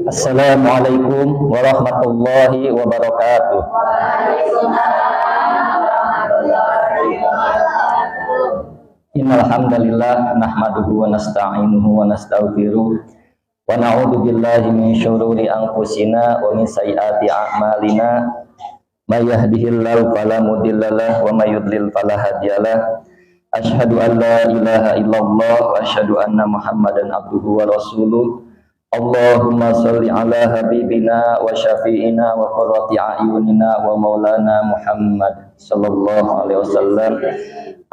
Assalamualaikum warahmatullahi wabarakatuh. Innal hamdalillah nahmaduhu wa nasta'inuhu wa nastaghfiruh wa na'udzu billahi min syururi anfusina wa min sayyiati a'malina. May yahdihillahu fala mudhillalah wa may yudlil fala hadiyalah. Asyhadu an la ilaha illallah wa asyhadu anna Muhammadan abduhu wa rasuluh. Allahumma shalli ala habibina wa syafi'ina wa qurrati a'yunina wa maulana Muhammad sallallahu alaihi wasallam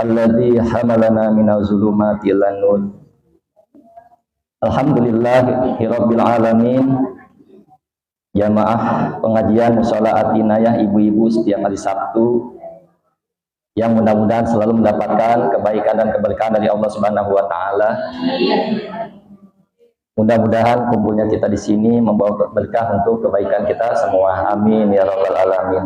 alladzi hamalana minaz zulumati ilan nur. Alhamdulillahirabbil alamin. Jamaah pengajian mushola Atinayah ibu-ibu setiap hari Sabtu yang mudah-mudahan selalu mendapatkan kebaikan dan keberkahan dari Allah Subhanahu wa taala. Mudah-mudahan kumpulnya kita di sini membawa berkah untuk kebaikan kita semua. Amin ya rabbal alamin.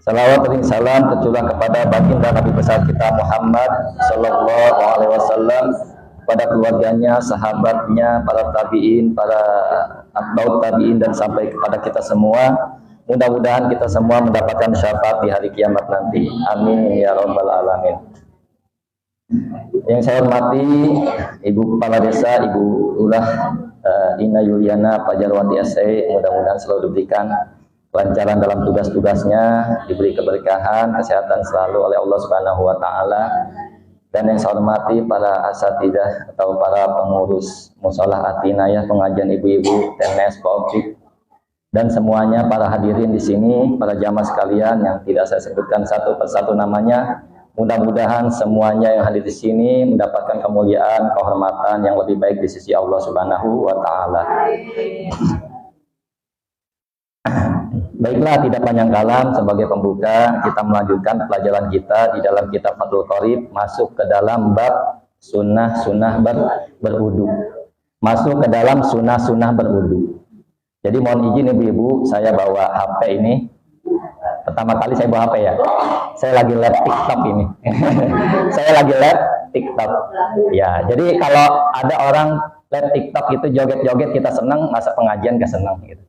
Salawat dan salam tercurah kepada baginda Nabi besar kita Muhammad sallallahu alaihi wasallam, pada keluarganya, sahabatnya, para tabi'in, para atba'ut tabi'in, dan sampai kepada kita semua. Mudah-mudahan kita semua mendapatkan syafaat di hari kiamat nanti. Amin ya rabbal alamin. Yang saya hormati Ibu Kepala Desa, Ibu Ulah Ina Yuliana Pajarwanti SE, mudah-mudahan selalu diberikan kelancaran dalam tugas-tugasnya, diberi keberkahan, kesehatan selalu oleh Allah Subhanahu wa taala. Dan yang saya hormati para asatidah atau para pengurus mushola Atinayah, pengajian ibu-ibu, TNS, Kopik, dan semuanya para hadirin di sini, para jamaah sekalian yang tidak saya sebutkan satu persatu namanya. Mudah-mudahan semuanya yang hadir di sini mendapatkan kemuliaan, kehormatan yang lebih baik di sisi Allah Subhanahu wa taala. Baiklah, tidak panjang kalam, sebagai pembuka kita melanjutkan pelajaran kita di dalam kitab Fathul Qorib, masuk ke dalam bab sunnah-sunnah berwudu. Masuk ke dalam sunnah-sunnah berwudu. Jadi mohon izin ibu-ibu, saya bawa HP ini. Pertama kali saya bawa HP ya. Saya lagi live TikTok ini. Saya lagi live TikTok. Ya, jadi kalau ada orang live TikTok itu joget-joget kita senang, masa pengajian gak senang gitu.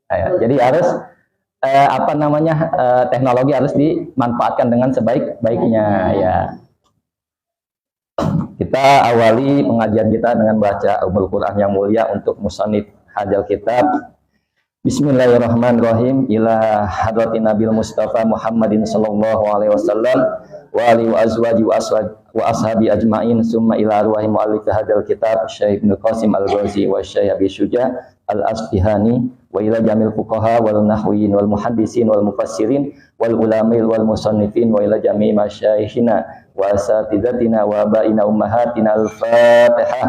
Ya, jadi harus teknologi harus dimanfaatkan dengan sebaik-baiknya ya. Kita awali pengajian kita dengan baca Ummul Quran yang mulia untuk musannif hadal kitab. Bismillahirrahmanirrahim. Ila hadratin Nabil Mustafa Muhammadin sallallahu alaihi wasallam wa alihi wa azwaji wa ashabi ajmain, summa ila arwahi muallif hadal kitab Syekh Ibnu Qasim Al-Ghazi wa Syekh Abi Syuja Al-Asfihani, wa ila jamil fuqaha wal nahwiyin wal muhaddisin wal mufassirin wal ulamil wal musannifin, wa ila jami' masyayikhina wa asatidatina wa abaina ummahatina. Al-Fatihah.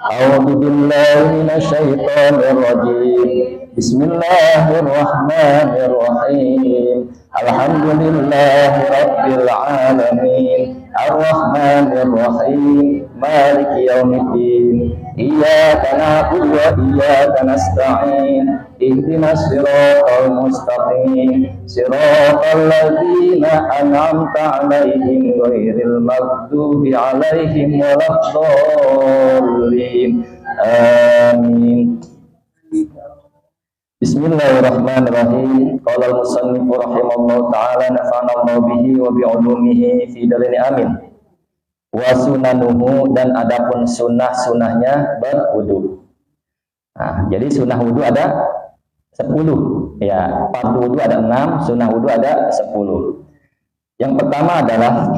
A'udzu billahi minasyaitonir rajim. Bismillahirrahmanirrahim. Alhamdulillahi rabbil alamin. Ar-Rahmanir Rahim. Maliki yaumiddin. Iyyaka na'budu wa iyyaka nasta'in. Ihdinas siratal mustaqim. Siratal ladzina an'amta 'alaihim ghairil maghdubi 'alaihim waladdallin. Amin. Bismillahirrahmanirrahim. Qala al-musannif rahimallahu ta'ala, nafa'ana Allah bihi wa bi 'ulumihi fi darini amin. Wa sunanuhu, dan adapun sunnah-sunnahnya berwudu. Nah, jadi sunnah wudu ada 10 ya. Fardu wudu ada 6, sunnah wudu ada 10. Yang pertama adalah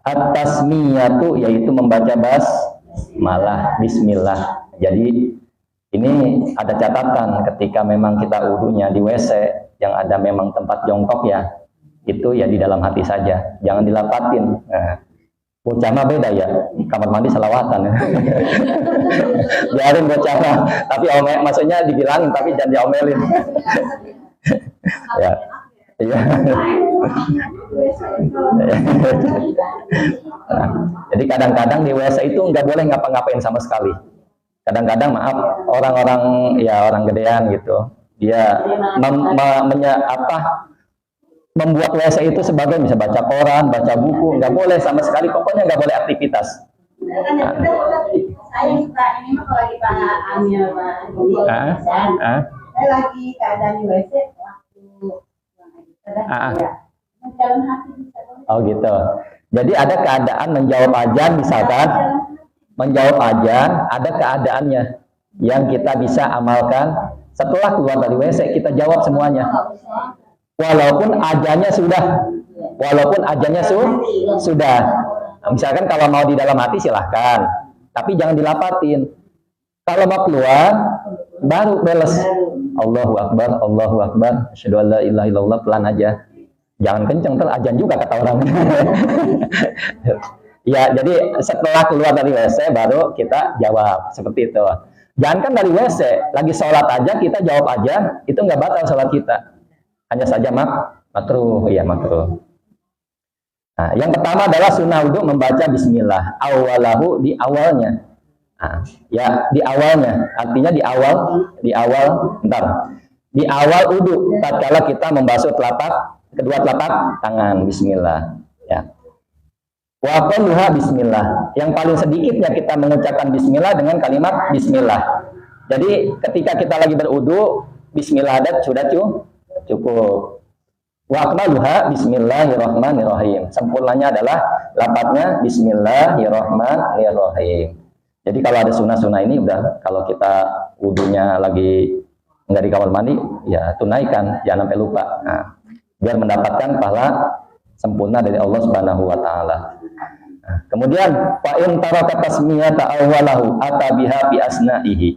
at-tasmiyatu, yaitu membaca basmalah, bismillah. Jadi ini ada catatan, ketika memang kita wudunya di WC yang ada memang tempat jongkok ya, itu ya di dalam hati saja, jangan dilapatin. Nah, bocah mah beda ya, kamar mandi selawatan ya. Biarin bocah mah, tapi maksudnya dibilangin tapi jangan diomelin. Ya. Iya. Nah, jadi kadang-kadang di WC itu nggak boleh ngapa-ngapain sama sekali. Kadang-kadang maaf, orang-orang ya orang gedean gitu, dia membuat WC itu sebagai bisa baca koran, baca buku, nggak boleh sama sekali, pokoknya nggak boleh aktivitas. Nah, saya suka ini mah kalau lagi Saya lagi keadaan di WC waktu jalan hati bisa. Oh gitu. Jadi ada keadaan menjawab ajan, misalkan menjawab ajan, ada keadaannya yang kita bisa amalkan setelah keluar dari WC, kita jawab semuanya. Walaupun ajannya sudah. Misalkan kalau mau di dalam hati silahkan, tapi jangan dilapatin. Kalau mau keluar baru beles. Allahu Akbar, asyhadu an la ilaha illallah, pelan aja. Jangan kenceng, ntar ajan juga kata orang. Ya, jadi setelah keluar dari WC baru kita jawab seperti itu. Jangan kan dari WC, lagi sholat aja kita jawab aja, itu nggak batal sholat kita. Hanya saja makruh, ya makruh. Nah, yang pertama adalah sunnah wudhu membaca bismillah. Awalahu, di awalnya. Nah, ya di awalnya, artinya di awal wudhu, tatkala kita membasuh kedua telapak tangan, bismillah. Ya. Wa qaluha bismillah. Yang paling sedikitnya kita mengucapkan bismillah dengan kalimat bismillah. Jadi ketika kita lagi berwudu, bismillah adat sudah cukup. Wa qaluha bismillahirrahmanirrahim. Sempurnanya adalah lafadznya bismillahirrahmanirrahim. Jadi kalau ada sunnah-sunnah ini udah, kalau kita wudunya lagi nggak di kamar mandi, ya tunaikan, jangan sampai lupa. Nah, biar mendapatkan pahala sempurna dari Allah Subhanahu wa taala. Nah, kemudian fa in taraka tasmiyata awwalahu atabiha bi asna'ihi.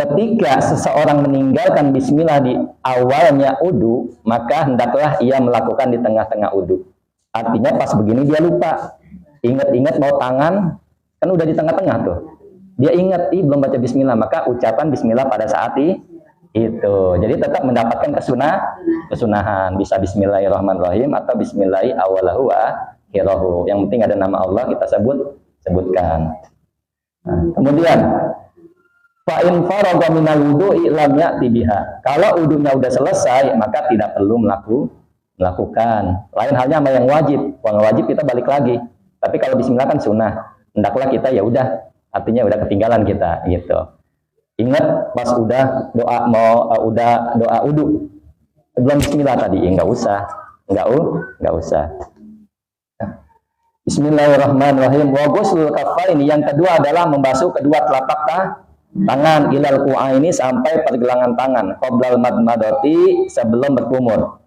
Ketika seseorang meninggalkan bismillah di awalnya wudu, maka hendaklah ia melakukan di tengah-tengah wudu. Artinya pas begini dia lupa. Ingat-ingat mau tangan, kan udah di tengah-tengah tuh. Dia ingat, belum baca bismillah, maka ucapan bismillah pada saat itu. Jadi tetap mendapatkan kesunahan. Bisa bismillahirrahmanirrahim atau bismillahi awalahu wa akhirahu. Yang penting ada nama Allah kita sebutkan. Nah, kemudian fa in faragha minal wudu'i lam ya'ti biha. Kalau wudunya udah selesai, maka tidak perlu melakukan. Lain halnya sama yang wajib. Yang wajib kita balik lagi. Tapi kalau bismillah kan sunnah. Hendaklah kita ya udah, artinya udah ketinggalan kita gitu. Ingat pas udah doa wudu belum bismillah tadi, enggak usah. Bismillahirrahmanirrahim. Wa ghuslul kaffaini, yang kedua adalah membasuh kedua telapak tangan ilal ku'aini, sampai pergelangan tangan, qoblal madmadati, sebelum berkumur.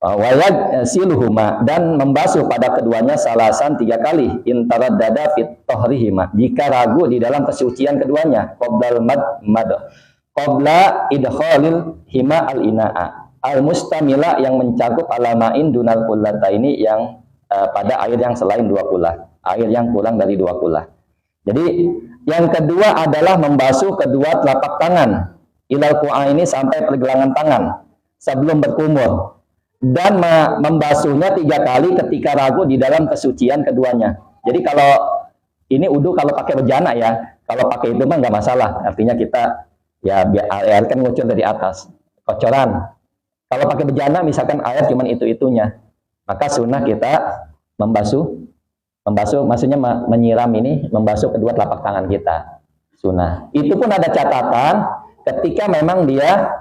Wayag siluhuma, dan membasuh pada keduanya salasan 3 kali, intaraddada fit tohrihima, jika ragu di dalam kesucian keduanya, qoblal qobla idkhalil hima al ina'a al mustamila, yang mencakup alamain dunal kullataini, yang pada air yang selain 2 kullah, air yang kurang dari 2 kullah. Jadi yang kedua adalah membasuh kedua telapak tangan ilal ku'aini, sampai pergelangan tangan sebelum berkumur, dan membasuhnya 3 kali ketika ragu di dalam kesucian keduanya. Jadi kalau ini wudu kalau pakai bejana ya, kalau pakai itu mah nggak masalah. Artinya kita ya biar air kan ngucur dari atas, kocoran. Kalau pakai bejana misalkan air cuman itu-itunya, maka sunnah kita membasuh maksudnya menyiram ini, membasuh kedua telapak tangan kita. Sunnah. Itu pun ada catatan ketika memang dia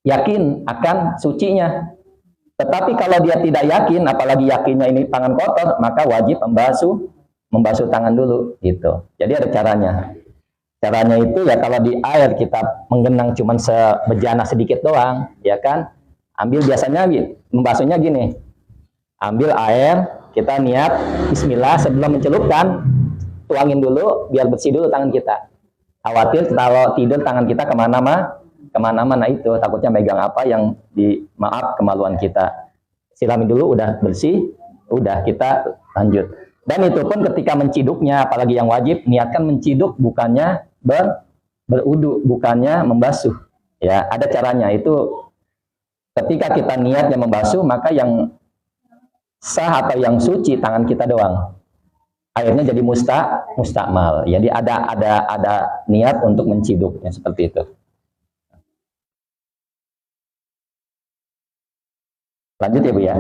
yakin akan sucinya. Tetapi kalau dia tidak yakin, apalagi yakinnya ini tangan kotor, maka wajib membasuh tangan dulu gitu. Jadi ada caranya. Caranya itu ya kalau di air kita menggenang cuman sebejana sedikit doang, ya kan? Ambil biasanya membasuhnya gini. Ambil air, kita niat bismillah, sebelum mencelupkan tuangin dulu biar bersih dulu tangan kita. Khawatir kalau tidur tangan kita kemana-mana itu, takutnya megang apa yang kemaluan kita. Siramin dulu, udah bersih, udah kita lanjut. Dan itu pun ketika menciduknya, apalagi yang wajib, niatkan menciduk, bukannya berudu, bukannya membasuh. Ya, ada caranya. Itu ketika kita niatnya membasuh, maka yang sah atau yang suci tangan kita doang. Airnya jadi mustakmal. Jadi ada niat untuk menciduknya seperti itu. Lanjut ya Bu ya.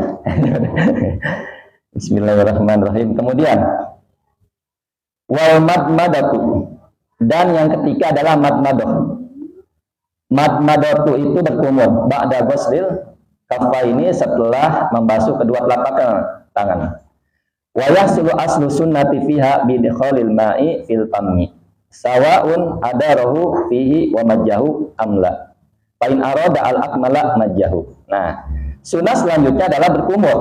Bismillahirrahmanirrahim. Kemudian wal madmadatu, Dan yang ketiga adalah madmadoh. Madmadoh itu berkumur ba'da ghuslil kaffaini, setelah membasuh kedua telapak tangan. Wa yahsulu aslu sunnati fiha bidkhalil ma'i fil fammi sawa'un adarahu fihi wa majjahu amla. Fa in arada al akmala majjahu. Nah, sunnah selanjutnya adalah berkumur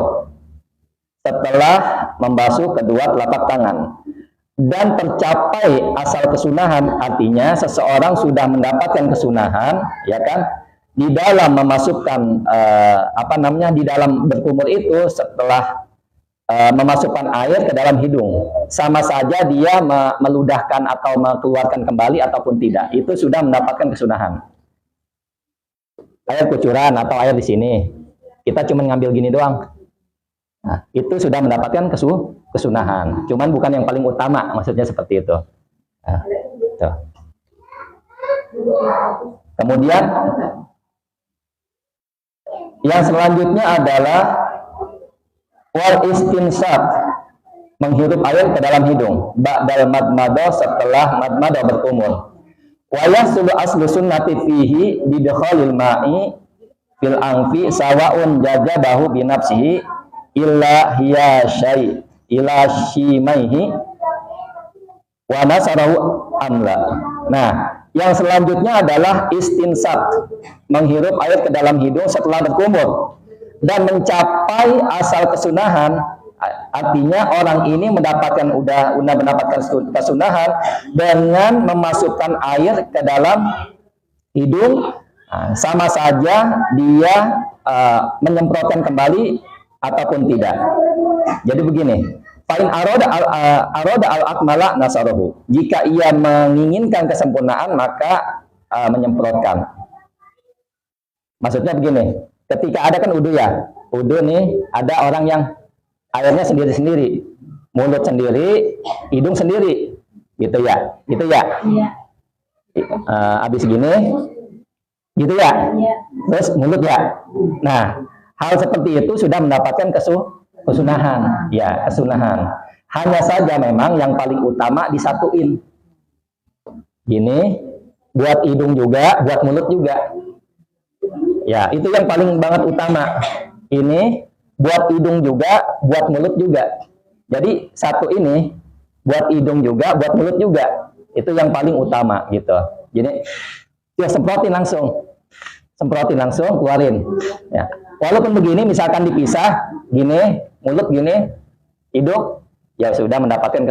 setelah membasuh kedua telapak tangan dan tercapai asal kesunahan, artinya seseorang sudah mendapatkan kesunahan, ya kan, di dalam memasukkan di dalam berkumur itu setelah memasukkan air ke dalam hidung, sama saja dia meludahkan atau mengeluarkan kembali ataupun tidak, itu sudah mendapatkan kesunahan. Air kucuran atau air di sini, kita cuma ngambil gini doang. Nah, itu sudah mendapatkan kesunahan. Cuman bukan yang paling utama, maksudnya seperti itu. Nah, itu. Kemudian yang selanjutnya adalah wal istinsaq, menghirup air ke dalam hidung. Ba'dal madmadah, setelah madmadah berkumur. Wa yahsulu aslu sunnati fihi bidkhalil ma'i fil anfi sawa'un jajabahu binafsihi illa hiya syai ila shimaihi wa nasarahu amla. Nah, yang selanjutnya adalah istinsak, menghirup air ke dalam hidung setelah berkumur dan mencapai asal kesunahan. Artinya orang ini udah mendapatkan kesunahan dengan memasukkan air ke dalam hidung. Nah, sama saja dia menyemprotkan kembali ataupun tidak. Jadi begini, fa'in aroda al-akmala nasarohu. Jika ia menginginkan kesempurnaan, maka menyemprotkan. Maksudnya begini, ketika ada kan wudu ya, wudu nih ada orang yang airnya sendiri-sendiri, mulut sendiri, hidung sendiri, gitu ya, gitu ya. Iya. Habis gini, gitu ya. Iya. Terus mulut ya. Nah, hal seperti itu sudah mendapatkan kesunahan, ya, kesunahan. Hanya saja memang yang paling utama disatuin. Gini, buat hidung juga, buat mulut juga. Ya, itu yang paling banget utama. Ini buat hidung juga, buat mulut juga. Jadi satu ini buat hidung juga, buat mulut juga. Itu yang paling utama gitu. Jadi ya semprotin langsung, keluarin. Ya. Walaupun begini, misalkan dipisah, gini, mulut gini, hidung, ya sudah mendapatkan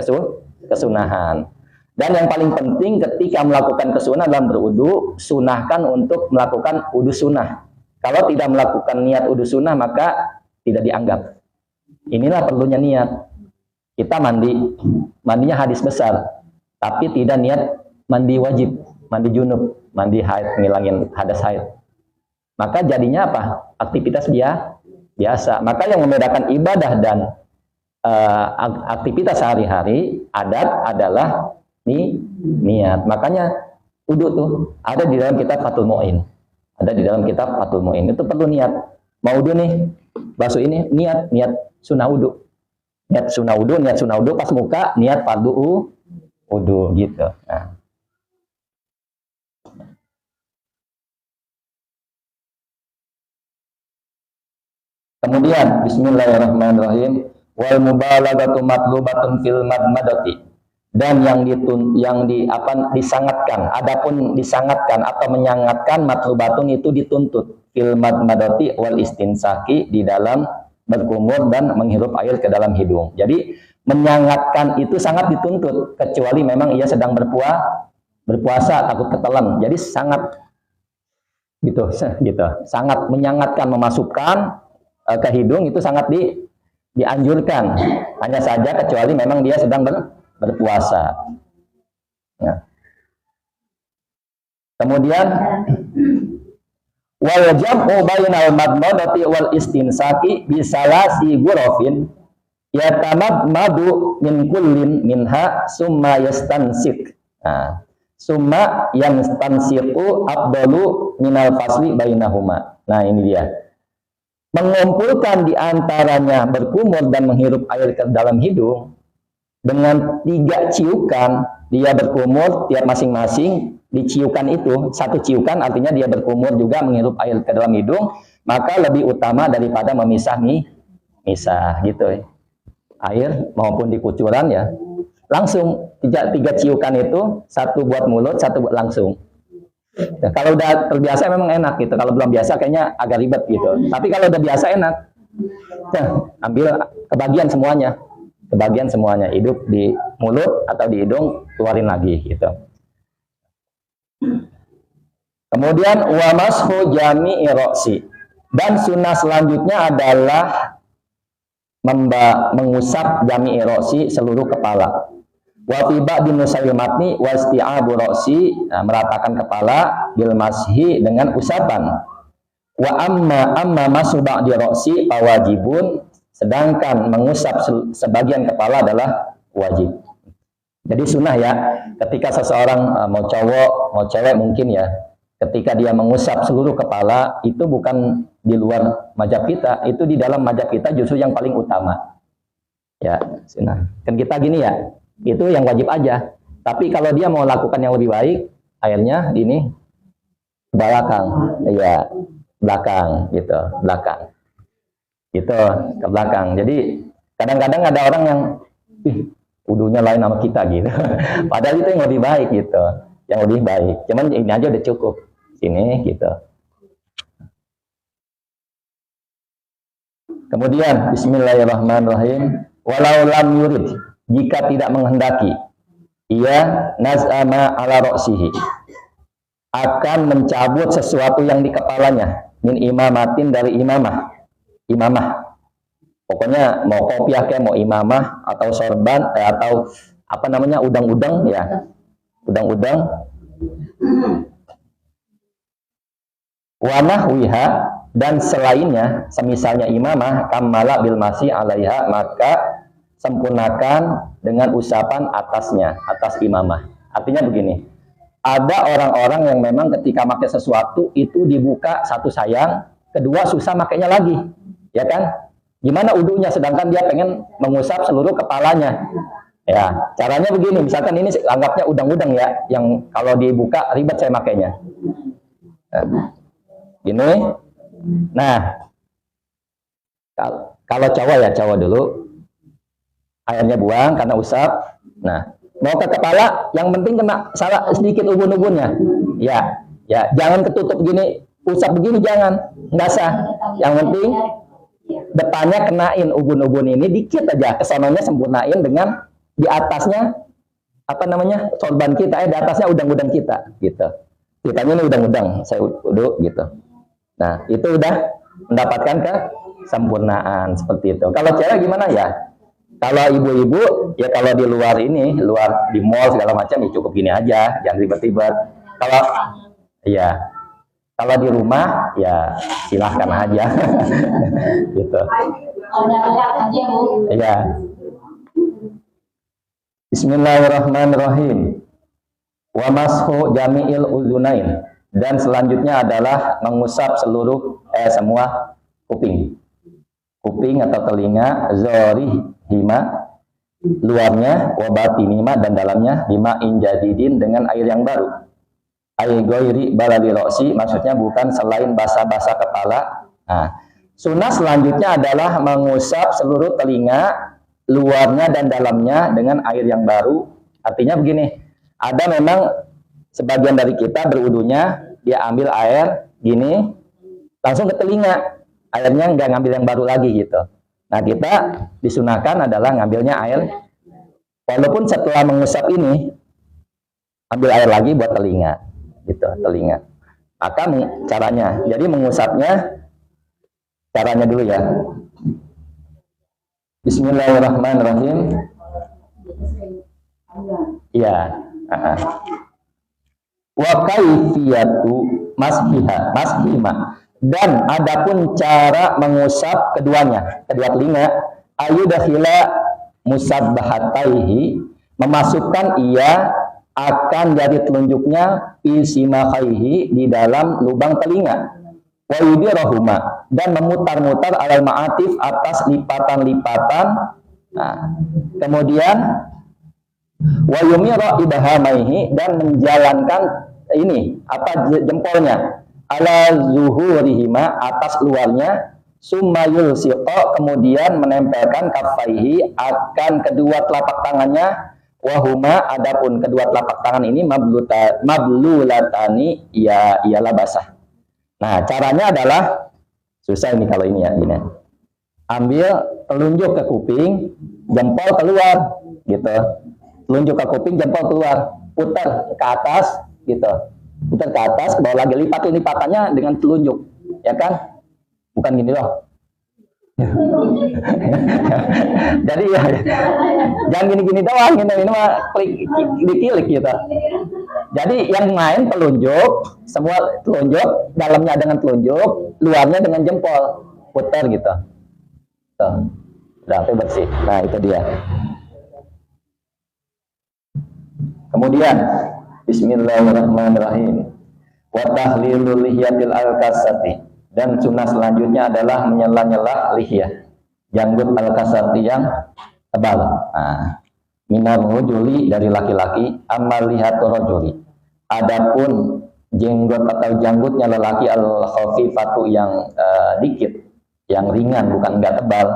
kesunahan. Dan yang paling penting ketika melakukan kesunahan dalam berwudu, sunahkan untuk melakukan wudu sunnah. Kalau tidak melakukan niat wudu sunnah, maka tidak dianggap. Inilah perlunya niat. Kita mandinya hadis besar, tapi tidak niat mandi wajib, mandi junub, mandi haid, ngilangin hadas haid. Maka jadinya apa? Aktivitas dia biasa. Maka yang membedakan ibadah dan aktivitas sehari-hari, adat adalah niat. Makanya wudu tuh ada di dalam kitab Fathul Mu'in. Ada di dalam kitab Fathul Mu'in. Itu perlu niat. Mau wudu nih, basuh ini, niat sunnah wudu. Niat sunnah wudu pas muka, niat fardu wudu gitu. Nah. Kemudian bismillahirrahmanirrahim, wal mubalaghatu matlubatun fil madmadati, dan yang disangatkan, adapun disangatkan atau menyangatkan, matlubatun itu dituntut, fil madmadati wal istinsaki, di dalam berkumur dan menghirup air ke dalam hidung. Jadi menyangatkan itu sangat dituntut, kecuali memang ia sedang berpuasa takut ketelan. Jadi sangat gitu. Sangat menyangatkan, memasukkan ke hidung itu sangat dianjurkan. Hanya saja kecuali memang dia sedang berpuasa. Ya. Kemudian wal jam'u bainal madmadati wal istinsaki bisalasi ghurafin yatamadmadu min kullin minha summa yastansik. Nah, summa yastansiku afdalu minal fasli bainahuma. Nah, ini dia. Mengumpulkan di antaranya berkumur dan menghirup air ke dalam hidung dengan 3 ciukan dia berkumur tiap masing-masing diciukan itu, 1 ciukan artinya dia berkumur juga menghirup air ke dalam hidung, maka lebih utama daripada misah gitu. Air maupun di kucuran ya langsung tiga ciukan itu, 1 buat mulut, 1 buat langsung. Nah, kalau udah terbiasa memang enak gitu, kalau belum biasa kayaknya agak ribet gitu, tapi kalau udah biasa enak. Nah, ambil kebagian semuanya, hidup di mulut atau di hidung, keluarin lagi gitu. Kemudian wa mashu jami'i ra'si, dan sunnah selanjutnya adalah mengusap jami'i ra'si, seluruh kepala. Wa fi ba'di musayyimatni wa isti'abu ra'si, meratakan kepala, bil mashi, dengan usapan. Wa amma masu ba'di ra'si fawajibun, sedangkan mengusap sebagian kepala adalah wajib. Jadi sunnah ya, ketika seseorang mau cowok, mau cewek mungkin ya, ketika dia mengusap seluruh kepala, itu bukan di luar mazhab kita, itu di dalam mazhab kita justru yang paling utama. Ya, sunnah. Kan kita gini ya, itu yang wajib aja. Tapi kalau dia mau lakukan yang lebih baik, akhirnya ini belakang, ya belakang gitu, belakang. Gitu, ke belakang. Jadi kadang-kadang ada orang yang wudunya lain sama kita gitu. Padahal itu yang lebih baik gitu, yang lebih baik. Cuman ini aja udah cukup. Sini gitu. Kemudian bismillahirrahmanirrahim. Walau lam yurid, jika tidak menghendaki, ia naz'ama ala ra'sihi, akan mencabut sesuatu yang di kepalanya, min imamatin, dari imamah. Pokoknya mau kopiah kayak mau imamah atau sorban atau apa namanya, udang-udang ya, udang-udang. Wa nahwiha, dan selainnya, semisalnya imamah, kamala bil masih alaiha, maka sempurnakan dengan usapan atasnya, atas imamah. Artinya begini, ada orang-orang yang memang ketika pakai sesuatu itu dibuka, satu sayang, kedua susah makainya lagi, ya kan? Gimana wudunya sedangkan dia pengen mengusap seluruh kepalanya? Ya, caranya begini, misalkan ini anggapnya udang-udang ya, yang kalau dibuka ribet saya makainya. Gini. Nah, kalau cowok ya, cowok dulu. Airnya buang karena usap. Nah, mau ke kepala, yang penting kena salah sedikit ubun-ubunnya. Ya, jangan ketutup gini, usap begini jangan, nggak sah. Yang penting depannya kenain ubun-ubun ini dikit aja, kesananya sempurnain dengan di atasnya apa namanya, sorban kita, di atasnya udang-udang kita, gitu. Kitanya ini udang-udang, saya uduk gitu. Nah, itu udah mendapatkan kesempurnaan seperti itu. Kalau cewek gimana ya? Kalau ibu-ibu ya, kalau di luar ini, luar di mall segala macam ya cukup gini aja, jangan ribet-ribet. Kalau ya, kalau di rumah ya silahkan aja. Gitu. Ya. Bismillahirrahmanirrahim. Wa mashu jami'il udzunain, dan selanjutnya adalah mengusap seluruh semua kuping atau telinga, hima, luarnya, wabatinima, dan dalamnya, bima injadidin, dengan air yang baru. Air goiri baladi roksi, maksudnya bukan selain basah-basah kepala. Nah, sunnah selanjutnya adalah mengusap seluruh telinga, luarnya dan dalamnya dengan air yang baru. Artinya begini, ada memang sebagian dari kita berwudunya, dia ambil air gini langsung ke telinga, airnya nggak ngambil yang baru lagi gitu. Nah, kita disunahkan adalah ngambilnya air, walaupun setelah mengusap ini ambil air lagi buat telinga gitu, telinga. Maka caranya, jadi mengusapnya caranya dulu ya. Bismillahirrahmanirrahim. Iya. Wa kaifiyatu mashima, dan adapun cara mengusap keduanya, kedua telinga, ayudakhila musabbahataihi, memasukkan ia akan jari telunjuknya isimakaihi, di dalam lubang telinga, wa yudirahuma, dan memutar-mutar alal ma'atif, atas lipatan-lipatan. Nah, kemudian Wa yumira ibhamaihi, dan menjalankan ini apa jempolnya ala zuhurihima, atas luarnya, summa yulsiqa, kemudian menempelkan kaffaihi, akan kedua telapak tangannya, wahuma, adapun kedua telapak tangan ini mablulatani, ya ialah basah. Nah, caranya adalah susah ini kalau ini ya, gini. Ambil telunjuk ke kuping, jempol keluar gitu. Telunjuk ke kuping, jempol keluar, putar ke atas gitu. Putar ke atas, ke bawah lagi, lipatannya dengan telunjuk, ya kan? Bukan gini loh. Jadi ya, jangan gini-gini doang, ini mah klik gitu. Jadi yang main telunjuk, semua telunjuk, dalamnya dengan telunjuk, luarnya dengan jempol, putar gitu. Tuh, udah sampai bersih. Nah, itu dia. Kemudian Bismillahirrahmanirrahim. Wa tahlilul lihyatil al-kasati, dan sunnah selanjutnya adalah menyela-nyela lihyah, janggut al-kasati yang tebal. Nah, minar rajuli, dari laki-laki, amal lihatul rajuli, adapun jenggot atau janggutnya lelaki, al-khafifatu, yang dikit, yang ringan, bukan enggak tebal.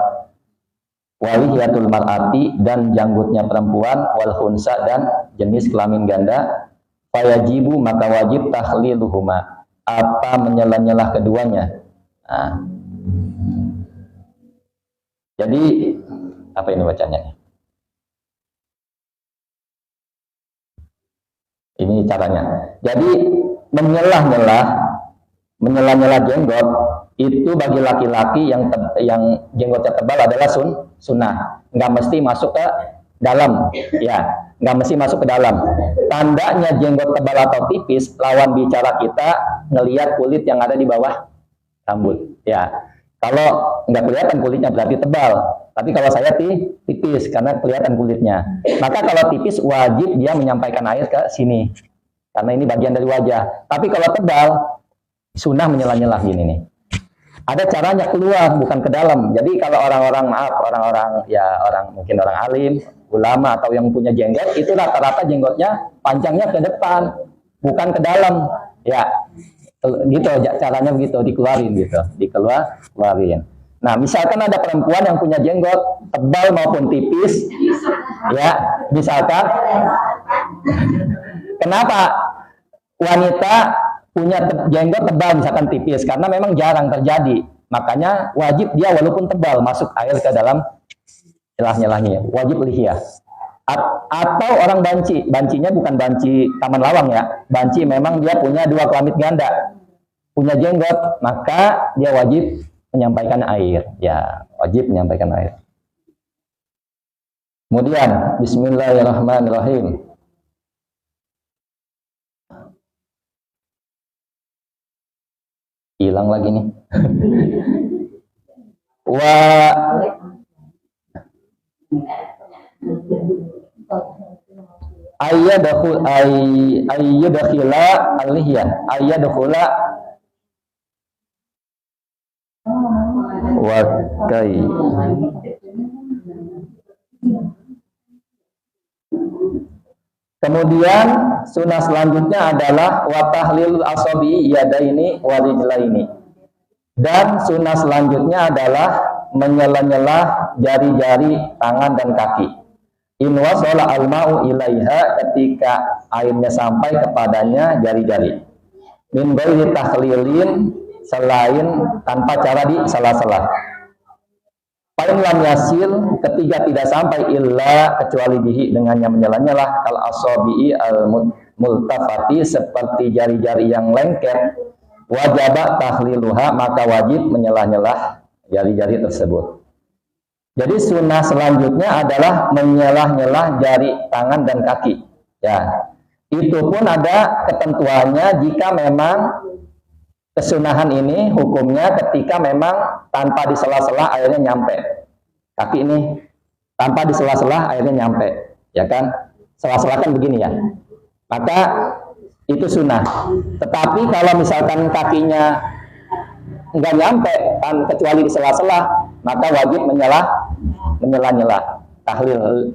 Walihiyatul mar'ati, dan janggutnya perempuan, wal khunsa, dan jenis kelamin ganda, fayajibu, maka wajib takhliluhuma, apa menyela-nyela keduanya. Nah, jadi apa ini bacanya? Ini caranya. Jadi menyela-nyela jenggot itu bagi laki-laki yang jenggotnya tebal adalah sunnah. Nggak mesti masuk ke dalam, ya, nggak mesti masuk ke dalam. Tandanya jenggot tebal atau tipis, lawan bicara kita ngelihat kulit yang ada di bawah rambut, ya. Kalau nggak kelihatan kulitnya berarti tebal, tapi kalau saya tipis karena kelihatan kulitnya. Maka kalau tipis wajib dia menyampaikan air ke sini, karena ini bagian dari wajah. Tapi kalau tebal, sunnah menyela-nyela gini nih. Ada caranya keluar, bukan ke dalam. Jadi kalau orang-orang mungkin orang alim, ulama, atau yang punya jenggot, itu rata-rata jenggotnya panjangnya ke depan, bukan ke dalam, ya. Gitu caranya, begitu, dikeluarin gitu, dikeluarin. Nah, misalkan ada perempuan yang punya jenggot tebal maupun tipis, ya, misalkan kenapa wanita punya jenggot tebal misalkan tipis, karena memang jarang terjadi, makanya wajib dia walaupun tebal masuk air ke dalam celah-celahnya, wajib lihyah. Atau orang bancinya bukan banci taman lawang, ya, banci memang dia punya dua kelamin ganda, punya jenggot, maka dia wajib menyampaikan air, ya, wajib menyampaikan air. Kemudian Bismillahirrahmanirrahim. Hilang lagi nih. Wa ayyadakhila al-lihyah, ayyadakhula wa kai. Kemudian sunnah selanjutnya adalah wa tahlil asabi yadaini wa rijlaini. Dan sunnah selanjutnya adalah menyela-nyela jari-jari tangan dan kaki. In wasala al-ma'u ilaiha, ketika airnya sampai kepadanya jari-jari. Min ghairi takhlilin, selain tanpa cara di sela-sela. Paling lam yasil, ketiga tidak sampai illa, kecuali bihi, dengannya menyela-nyela, kal asabi'i al multafati, seperti jari-jari yang lengket, wajaba tahliluha, maka wajib menyela-nyela jari-jari tersebut. Jadi sunnah selanjutnya adalah menyela-nyela jari tangan dan kaki, ya. Itu pun ada ketentuannya, jika memang kesunahan ini hukumnya ketika memang tanpa disela-sela airnya nyampe. Kaki ini tanpa disela-sela airnya nyampe, ya kan? Sela-sela kan begini, ya. Maka itu sunnah. Tetapi kalau misalkan kakinya nggak nyampe kecuali di sela-sela, maka wajib menyela-nyela, tahlil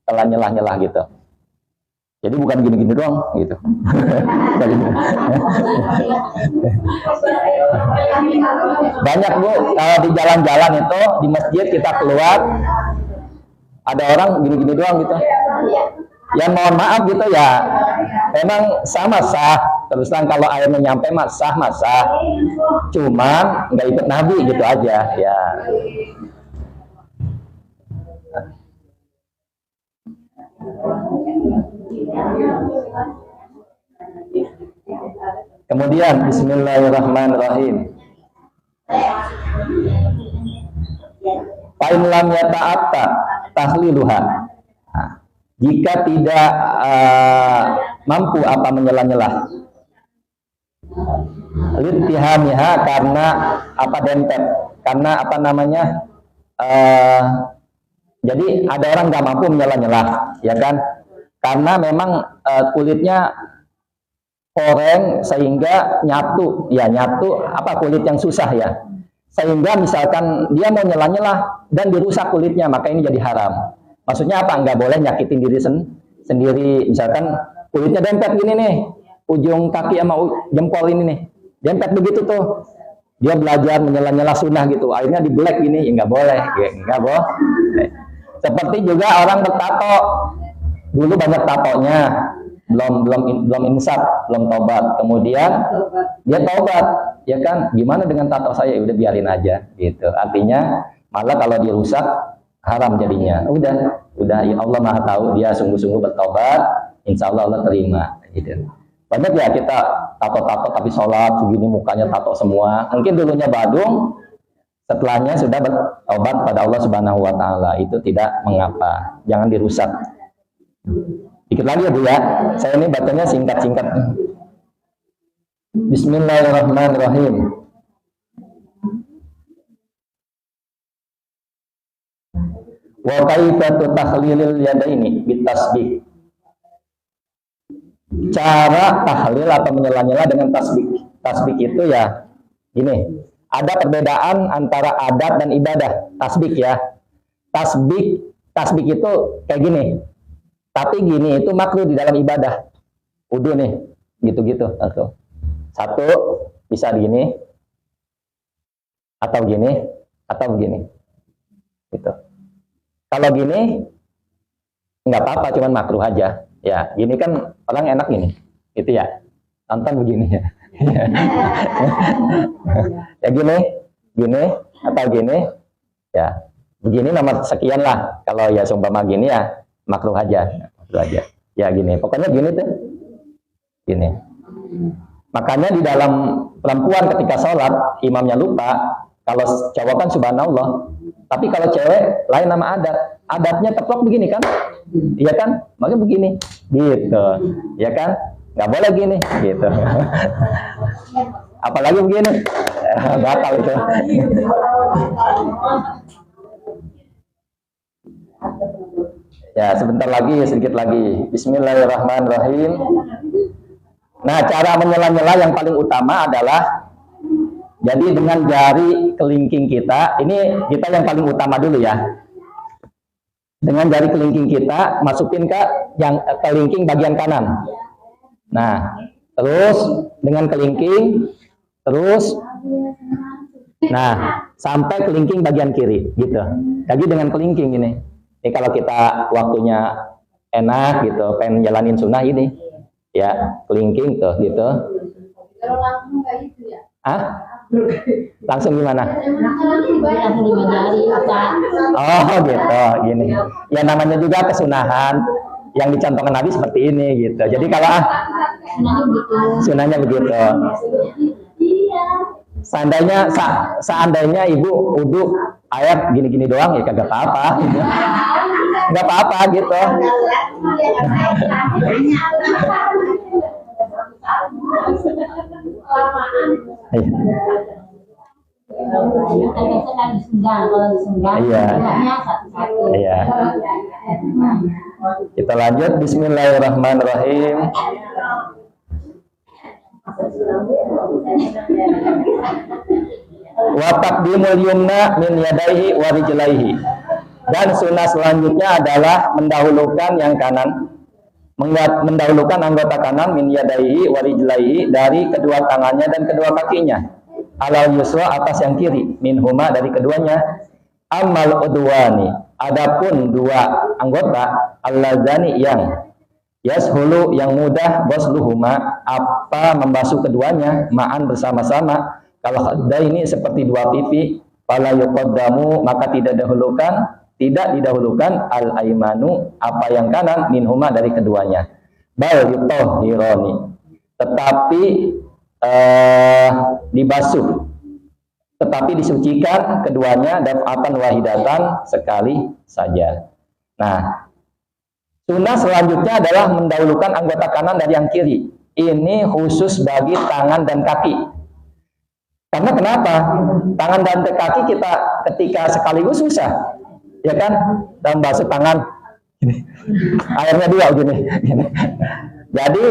telah nyelah-nyelah gitu. Jadi bukan gini-gini doang gitu. Banyak Bu, kalau di jalan-jalan itu di masjid kita keluar ada orang gini-gini doang gitu. Ya mohon maaf gitu ya. Memang sama sah. Terus terang kalau airnya nyampe mah sah. Cuman nggak ikut Nabi gitu aja ya. Kemudian bismillahirrahmanirrahim. Fa in lam yata'atta tahliluha. Nah, jika tidak mampu apa menyela-nyela litihamiha karena apa dempet, karena apa namanya jadi ada orang nggak mampu menyela-nyela, ya kan? Karena memang kulitnya koreng sehingga nyatu apa kulit yang susah ya, sehingga misalkan dia mau nyela-nyela dan dirusak kulitnya, maka ini jadi haram. Maksudnya apa? Nggak boleh nyakitin diri sendiri. Misalkan kulitnya dempet gini nih, ujung kaki sama jempol ini nih, dempet begitu tuh. Dia belajar menyela-nyela sunnah gitu, akhirnya di black gini, ya nggak boleh, ya, nggak boleh. Seperti juga orang bertato, dulu banyak tatonya, belum insaf, belum tobat, kemudian dia tobat, ya kan? Gimana dengan tato saya? Udah biarin aja, gitu. Artinya malah kalau dirusak haram jadinya. Udah ya Allah Maha tahu, dia sungguh-sungguh bertobat, insya Allah Allah terima, gitu. Banyak ya kita tato-tato tapi sholat segini mukanya tato semua. Mungkin dulunya badung, setelahnya sudah bertobat pada Allah Subhanahu wa taala. Itu tidak mengapa. Jangan dirusak. Dikit lagi ya Bu ya. Saya ini bacanya singkat-singkat. Bismillahirrahmanirrahim. Wa kaifatu tahlilil yadaini bitasbih. Cara tahlil atau menyela-nyela dengan tasbih. Tasbih itu ya gini. Ada perbedaan antara adat dan ibadah. Tasbih ya. Tasbih itu kayak gini. Tapi gini itu makruh di dalam ibadah. Wudu nih, gitu-gitu. Satu bisa gini, atau gini, atau begini. Gitu. Kalau gini nggak apa-apa, cuman makruh aja. Ya, gini kan orang enak gini, gitu ya. Tonton begini ya. Ya gini, atau gini, ya begini nomor sekian lah. Kalau ya seumpama gini ya makruh aja. Ya gini, pokoknya gini tuh, gini. Makanya di dalam perempuan ketika sholat imamnya lupa, kalau cowok kan subhanallah, tapi kalau cewek lain nama adatnya teplok begini kan, iya kan, makanya begini, gitu, ya kan, nggak boleh gini, gitu. Apalagi begini, batal itu. Ya, sebentar lagi, sedikit lagi. Bismillahirrahmanirrahim. Nah, cara menyela-nyela yang paling utama adalah jadi dengan jari kelingking kita. Ini kita yang paling utama dulu ya. Dengan jari kelingking kita masukin ke yang kelingking bagian kanan. Nah, terus dengan kelingking, terus nah, sampai kelingking bagian kiri gitu. Lagi dengan kelingking ini. Ini kalau kita waktunya enak gitu, pengen jalanin sunnah ini, ya kelingking tuh gitu. Kalau langsung kayak gitu ya? Langsung gimana? Oh gitu, gini. Ya namanya juga kesunahan yang dicontohkan Nabi seperti ini gitu. Jadi kalau sunahnya begitu. Seandainya ibu wudu ayat gini-gini doang ya kagak apa-apa gitu. Nggak apa-apa gitu. Iya. Kita lanjut. Bismillahirrahmanirrahim. Wa taqdimul yumna min yadaihi wa rijlaihi. Dan sunnah selanjutnya adalah mendahulukan yang kanan, mendahulukan anggota kanan min yadaihi wa rijlaihi, dari kedua tangannya dan kedua kakinya, alal yusra, atas yang kiri, minhuma, dari keduanya. Amal udwani, adapun dua anggota, alladzani, yang yashulu, yang mudah, bosluhuma, apa, membasuh keduanya, ma'an, bersama-sama, kalau khadda, ini seperti dua pipi, fala yuqaddamu, maka tidak didahulukan al aimanu, apa yang kanan, minhuma, dari keduanya, bal yutahhirani, tetapi dibasuh, tetapi disucikan keduanya, daf'atan wahidatan, sekali saja. Nah, sunnah selanjutnya adalah mendahulukan anggota kanan dari yang kiri. Ini khusus bagi tangan dan kaki. Karena kenapa? Tangan dan kaki kita ketika sekaligus susah, ya kan? Dan basuh tangan, airnya dua gini. Jadi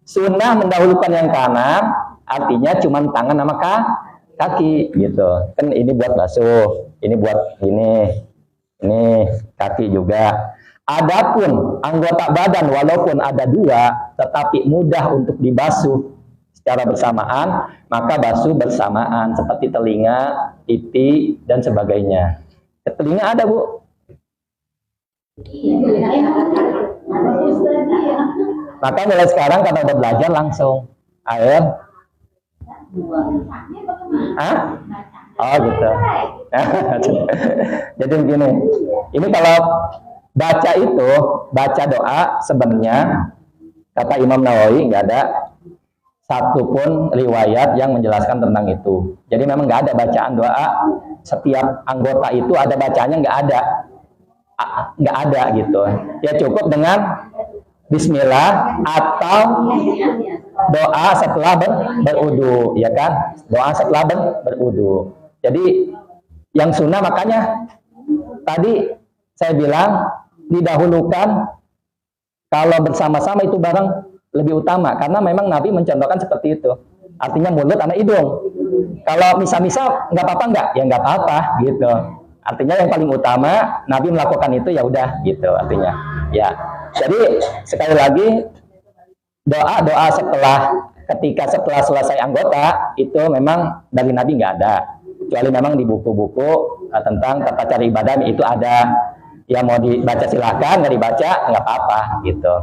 sunnah mendahulukan yang kanan, artinya cuma tangan sama kaki gitu. Kan ini buat basuh, ini buat gini, ini kaki juga. Adapun anggota badan walaupun ada dua, tetapi mudah untuk dibasuh secara bersamaan, maka basuh bersamaan, seperti telinga, pipi, dan sebagainya. Telinga ada, Bu? Maka mulai sekarang kalau udah belajar langsung air. Hah? Oh gitu. Jadi begini, ini kalau baca itu, baca doa sebenarnya kata Imam Nawawi nggak ada satupun riwayat yang menjelaskan tentang itu. Jadi memang nggak ada bacaan doa setiap anggota itu ada bacanya, nggak ada gitu. Ya cukup dengan Bismillah atau doa setelah berudu, ya kan? Doa setelah berudu. Jadi yang sunnah, makanya tadi saya bilang didahulukan kalau bersama-sama itu bareng lebih utama, karena memang Nabi mencontohkan seperti itu. Artinya mulut sama hidung. Kalau misal-misal nggak apa-apa nggak? Ya nggak apa-apa gitu. Artinya yang paling utama Nabi melakukan itu, ya udah gitu artinya. Ya. Jadi sekali lagi doa ketika setelah selesai anggota itu memang dari Nabi nggak ada, kecuali memang di buku-buku tentang tata cara ibadah itu ada. Ya mau dibaca silahkan, nggak dibaca nggak apa-apa gitu.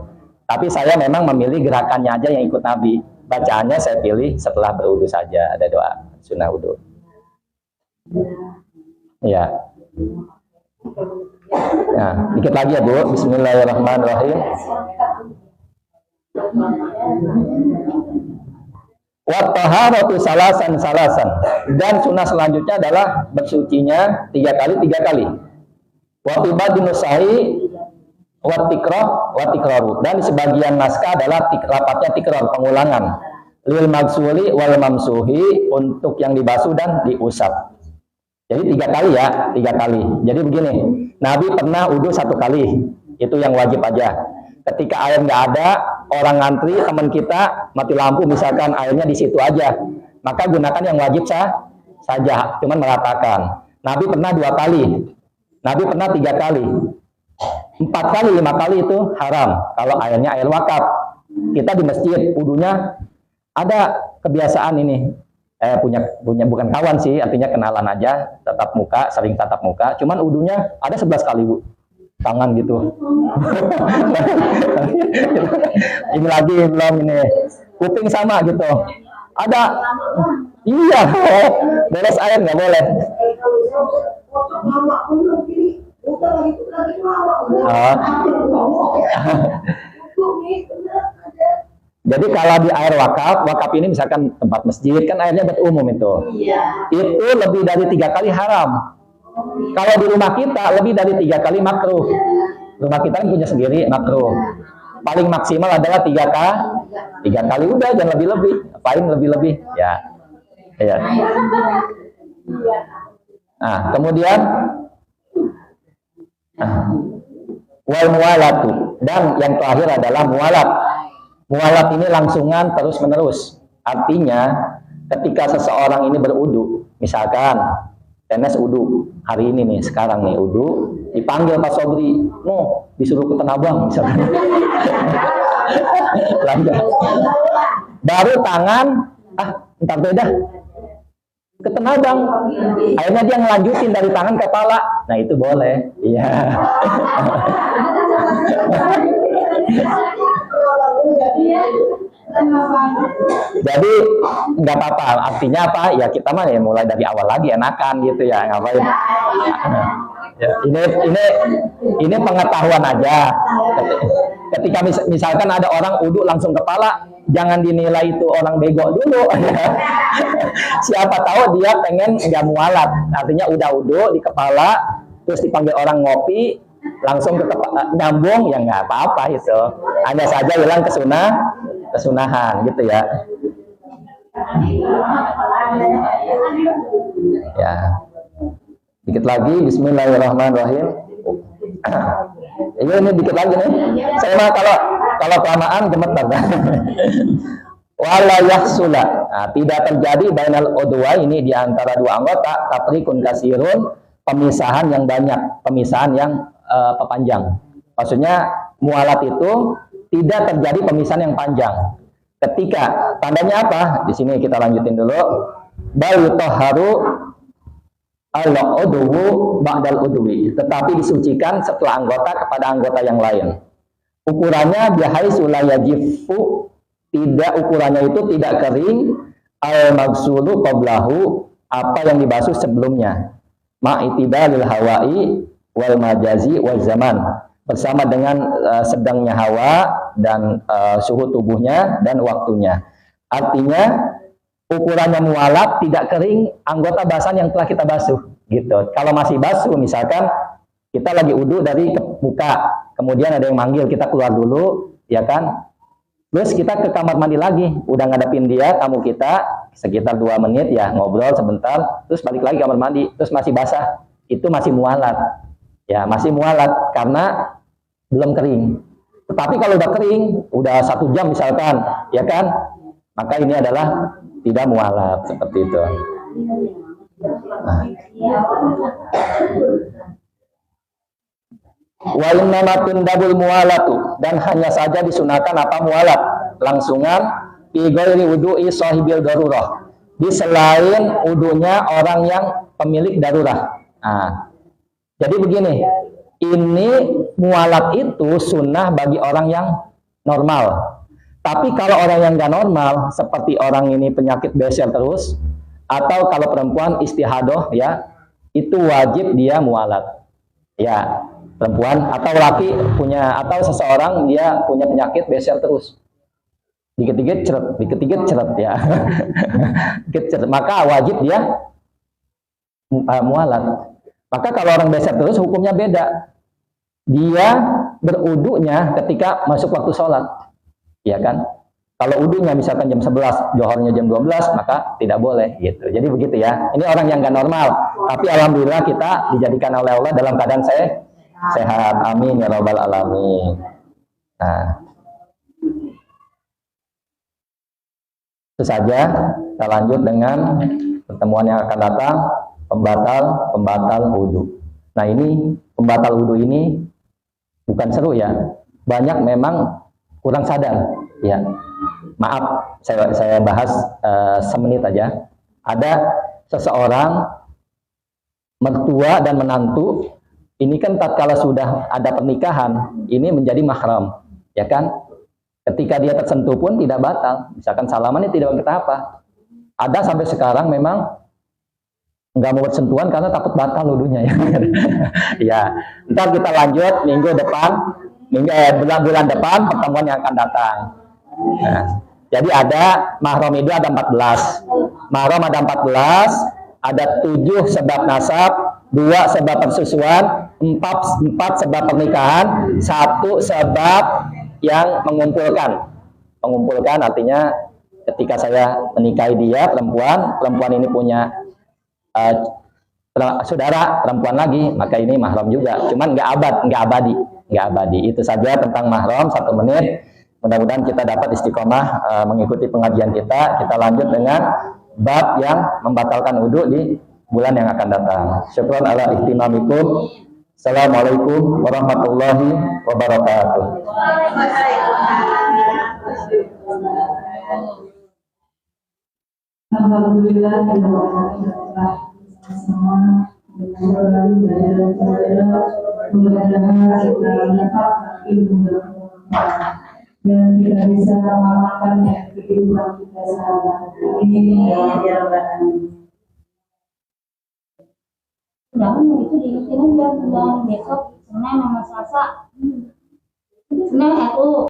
Tapi saya memang memilih gerakannya aja yang ikut Nabi. Bacaannya saya pilih setelah berwudu saja, ada doa sunnah wudu. Ya. Nah, dikit lagi ya Bu. Bismillahirrahmanirrahim. Wa taharatu salasan. Dan sunnah selanjutnya adalah bersucinya 3 kali. Wa ibadun sahi wa tikraru. Dan di sebagian naskah adalah lapatnya tikrar, pengulangan. Lil magsuli wal mamsuhi, untuk yang dibasuh dan diusap. Jadi 3 kali ya, 3 kali. Jadi begini, Nabi pernah wudu 1 kali, itu yang wajib aja. Ketika air nggak ada, orang ngantri, teman kita mati lampu, misalkan airnya di situ aja, maka gunakan yang wajib saja, cuman meratakan. Nabi pernah 2 kali, Nabi pernah 3 kali, 4 kali, 5 kali itu haram. Kalau airnya air wakaf, kita di masjid wudunya ada kebiasaan ini. Punya bukan kawan sih, artinya kenalan aja, sering tatap muka, cuman wudunya ada 11 kali Bu, tangan gitu. Ini lagi belum ini, kuping sama gitu, ada, iya, beres air nggak boleh. Jadi kalau di air wakaf ini misalkan tempat masjid kan airnya buat umum itu. Itu lebih dari 3 kali haram. Kalau di rumah kita lebih dari 3 kali makruh. Rumah kita kan punya sendiri, makruh. Paling maksimal adalah 3 kali, udah, jangan lebih-lebih. Paling lebih-lebih, ya. Nah, kemudian wal muwalatu, dan yang terakhir adalah muwalat. Muwalat ini langsungan terus-menerus. Artinya ketika seseorang ini berwudu, misalkan Tenes udu hari ini nih, sekarang nih udu, dipanggil Pak Sobri, disuruh ke Tanah Abang misalkan. Baru tangan, entar beda ke Tanah Abang. Akhirnya dia ngelanjutin dari tangan ke kepala. Nah itu boleh. Iya. Jadi nggak apa-apa. Artinya apa? Ya kita mah ya mulai dari awal lagi enakan gitu ya, ngapain? Ya, ini pengetahuan aja. Ketika misalkan ada orang uduk langsung kepala, jangan dinilai itu orang bego dulu. Siapa tahu dia pengen nggak mualat. Artinya udah uduk di kepala, terus dipanggil orang ngopi, langsung ke nyambung, ya nggak apa-apa itu. Hanya saja hilang kesunahan gitu ya. Ya. Dikit lagi, bismillahirrahmanirrahim. Ini dikit lagi nih. Saya mah kalau kelamaan gemetar. Wala yahsula. Nah, tidak terjadi bainal udwa ini di antara dua anggota tatrikun kasirun, pemisahan yang banyak, pemisahan yang panjang. Maksudnya mualat itu tidak terjadi pemisahan yang panjang. Ketika tandanya apa? Di sini kita lanjutin dulu. Bal yutahharu al-udwu ba'dal udwi, tetapi disucikan setelah anggota kepada anggota yang lain. Ukurannya bihaitsu la yajifu, tidak, ukurannya itu tidak kering, al-maghsulu qablahu, apa yang dibasuh sebelumnya, ma'itidalil hawa'i wal majazi wal zaman, bersama dengan sedangnya hawa dan suhu tubuhnya dan waktunya. Artinya ukurannya mualaf tidak kering anggota basahan yang telah kita basuh gitu. Kalau masih basuh, misalkan kita lagi uduk dari muka, kemudian ada yang manggil, kita keluar dulu, ya kan? Terus kita ke kamar mandi lagi, udah ngadepin dia, tamu kita, sekitar 2 menit ya, ngobrol sebentar, terus balik lagi kamar mandi, terus masih basah, itu masih mualat. Ya, masih mualat karena belum kering. Tetapi kalau udah kering, udah 1 jam misalkan, ya kan? Maka ini adalah tidak mualat, seperti itu. Nah. Wa innama tundabul mualatu, dan hanya saja disunahkan apa mualat, langsungan fi ghairi wudu'i sahibil darurah, di selain wudunya orang yang pemilik darurah. Nah, jadi begini, ini mualat itu sunnah bagi orang yang normal. Tapi kalau orang yang nggak normal, seperti orang ini penyakit BSL terus, atau kalau perempuan istihadoh ya, itu wajib dia mualat. Ya, perempuan atau laki punya, atau seseorang dia punya penyakit BSL terus, dikit-dikit ceret ya, dikit ceret, maka wajib dia mualat. Maka kalau orang BSL terus hukumnya beda. Dia beruduknya ketika masuk waktu sholat. Ya kan? Kalau udunya misalkan jam 11, johornya jam 12, maka tidak boleh gitu. Jadi begitu ya. Ini orang yang nggak normal. Tapi alhamdulillah kita dijadikan oleh Allah dalam keadaan sehat. Amin ya rabbal alamin. Nah, itu saja. Kita lanjut dengan pertemuan yang akan datang, pembatal wudu. Nah, ini pembatal wudu ini bukan seru ya. Banyak memang kurang sadar ya. Maaf, saya bahas semenit aja. Ada seseorang mertua dan menantu, ini kan tatkala sudah ada pernikahan, ini menjadi mahram, ya kan? Ketika dia tersentuh pun tidak batal. Misalkan salaman ini tidak kita apa. Ada sampai sekarang memang nggak mau bersentuhan karena takut batal wudunya ya. Ya, ntar kita lanjut minggu depan. Bulan depan pertemuan yang akan datang. Nah, jadi ada mahram itu ada 14. Mahram ada 14, ada 7 sebab nasab, 2 sebab persusuan, 4 sebab pernikahan, 1 sebab yang mengumpulkan. Mengumpulkan artinya ketika saya menikahi dia, perempuan ini punya saudara perempuan lagi, maka ini mahram juga. Cuman nggak abadi. Itu saja tentang mahram, 1 menit. Mudah-mudahan kita dapat istiqomah mengikuti pengajian kita. Kita lanjut dengan bab yang membatalkan wudu di bulan yang akan datang. Syukran ala ihtimamikum. Assalamualaikum warahmatullahi wabarakatuh. Alhamdulillah kita bersama mudah-mudahan kita dapat ilmu dan kita bisa mengamalkan kehidupan kita sehari-hari. Jangan begitu diingetin aja, bilang besok Senin sama Selasa. Senin itu